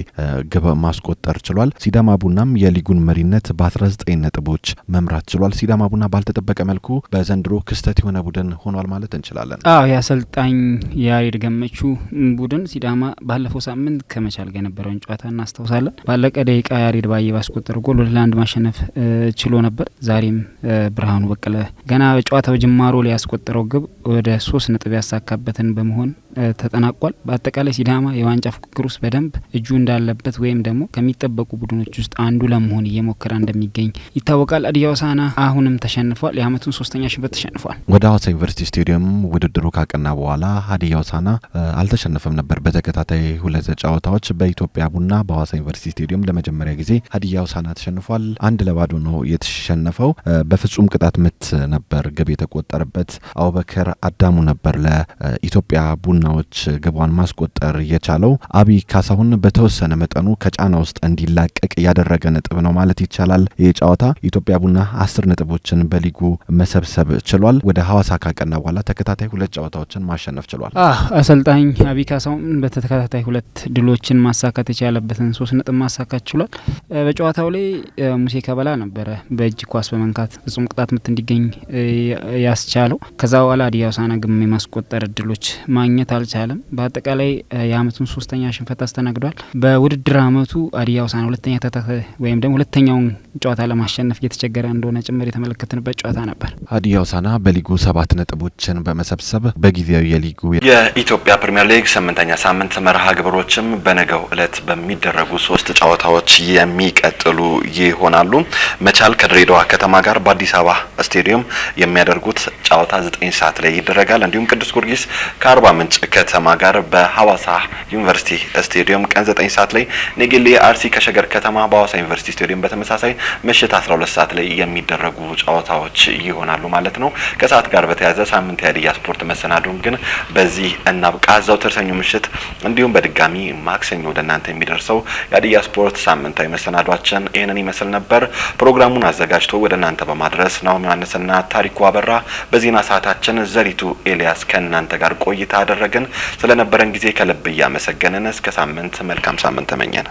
ግብ ማስቆጠር ችሏል። ሲዳማ ቡናም የሊጉን መሪነት በ19 ነጥቦች መምራት ችሏል። ሲዳማ ቡና ባልተጠበቀ መልኩ በዘንድሮ ክስተት የሆነ ቡድን ሆኗል ማለት እንችላለን። የአሰልጣኝ ያሬድ ገመቹ ቡድን ሲዳማ ባለፈው ሳምንት ከመቻል ጋር የነበረውን ጨዋታ እናስታውሳለን። ባለቀ ደቂቃ ያሬድ ባየ ባስቆጠረው ጎል 2-1 ማሸነፍ ችሎ ነበር። ዛሬም ብርሃኑ በቀለ ገና በጨዋታው ጅማሮ ላይ ያስቆጠረው ግብ ወደ 3 ነጥብ ያሳካበትን በመሆን ተጠናቋል። በአጠቃላይ ሲዳማ የዋንጫ ፉክክር ውስጥ በደንብ እጁ እንዳለበት ወይም ደግሞ ከሚጠበቁ ቡድኖች ውስጥ አንዱ ለመሆን እየሞከረ እንደሚገኝ ይታወቃል። ሀዲያ ሆሳዕና አሁንም ተሸንፏል። የአመቱን 3ኛ ሽንፈት ተሸንፏል። ወደ ሀዋሳ ዩኒቨርሲቲ ስቴዲየም ውድድሩ ካቀና በኋላ ሀዲያ ሆሳዕና አልተሸነፈም ነበር። በተከታታይ 2 ጨዋታዎች በኢትዮጵያ ቡና በሀዋሳ ዩኒቨርሲቲ ስቴዲየም ለመጀመሪያ ጊዜ ሀዲያ ሆሳዕና ተሸንፏል። 1-0 ነው የተሸነፈው። በፍጹም ቅጣት ምት ነበር ግብ የተቆጠረበት። አቡበከር አዳሙ ነበር ለኢትዮጵያ ቡናዎች ግቧን ማስቆጠር የቻለው። አብይ ካሳሁን በተወሰነ መጠኑ ከጫና ውስጥ እንዲላቀቅ ያደረገ ነጥብ ነው ማለት ይቻላል። ይህ ጨዋታ ኢትዮጵያ ቡና 10 ነጥቦችን በሊጉ መሰብሰብ ችሏል። ወደ ሀዋሳ ካቀና በኋላ ተከታታይ 2 ጨዋታዎችን ማሸነፍ ችሏል። አሰልጣኝ አብይ ካሳሁን በተከታታይ 2 ድሎችን ማሳካት የቻለበትን 3 ነጥብ ማሳካት ችሏል። በጨዋታው ላይ ሙሴ ከበላ ነበረ በእጅ ኳስ በመንካት ፍጹም ቅጣት ምት እንዲገኝ ያስቻለው። ከዛ በኋላ ሀዲያ ሆሳዕና ግብ የማስቆጠር እድሎች ማግኘት አልቻለም። በአጠቃላይ የአመቱን 3ኛ ሽንፈት አስተናግዷል። በውድድር አመቱ ሀዲያ ሆሳዕና ወይም ደግሞ ሁለተኛውን ጨዋታ ለማሸነፍ እየተቸገረ እንደሆነ ጭምር የተመለከትንበት ጨዋታ ነበር። ሀዲያ ሆሳዕና በሊጉ 7 ነጥቦችን በመሰብሰብ በጊዜያዊ የሊጉ የኢትዮጵያ ፕሪሚየር ሊግ 8ኛ ሳምንት መርሃ ግብሮችም በነገው እለት በሚደረጉ 3 ጨዋታዎች የሚቀጥሉ ይሆናሉ። መቻል ከድሬዳዋ ከተማ ጋር በአዲስ አበባ ስቴዲየም የሚያደርጉት ጨዋታ 9 ሰዓት ላይ ይደረጋል። እንዲሁም ቅዱስ ጊዮርጊስ ከአርባ ምንጭ ከተማ ጋር በሀዋሳ ዩኒቨርሲቲ ስቴዲየም ቀን 9 ሰዓት ላይ፣ ኔጌሌ አርሲ ከሸገር ከተማ በሀዋሳ ዩኒቨርሲቲ ስቴዲየም በተመሳሳይ ምሽት 12 ሰዓት ላይ የሚደረጉ ጨዋታዎች ይሆናሉ ማለት ነው። ከሰዓት ጋር በተያያዘ ሳምንት የሀዲያ ስፖርት መሰናዶን ግን በዚህ እናብቃ። ዘወትር ሰኞ ምሽት እንዲሁም በድጋሚ ማክሰኞ ወደ እናንተ የሚደርሰው የሀዲያ ስፖርት ሳምንታዊ መሰናዷችን ይህንን ይመስል ነበር። ፕሮግራሙን አዘጋጅቶ ወደ እናንተ በማድረስ ናሆም ዮሐንስና ታሪኩ አበራ፣ በዜና ሰዓታችን ዘሪቱ ኤልያስ ከእናንተ ጋር ቆይታ አደረግን። ስለነበረን ጊዜ ከልብ እያመሰገንን እስከ ሳምንት መልካም ሳምንት ተመኘን።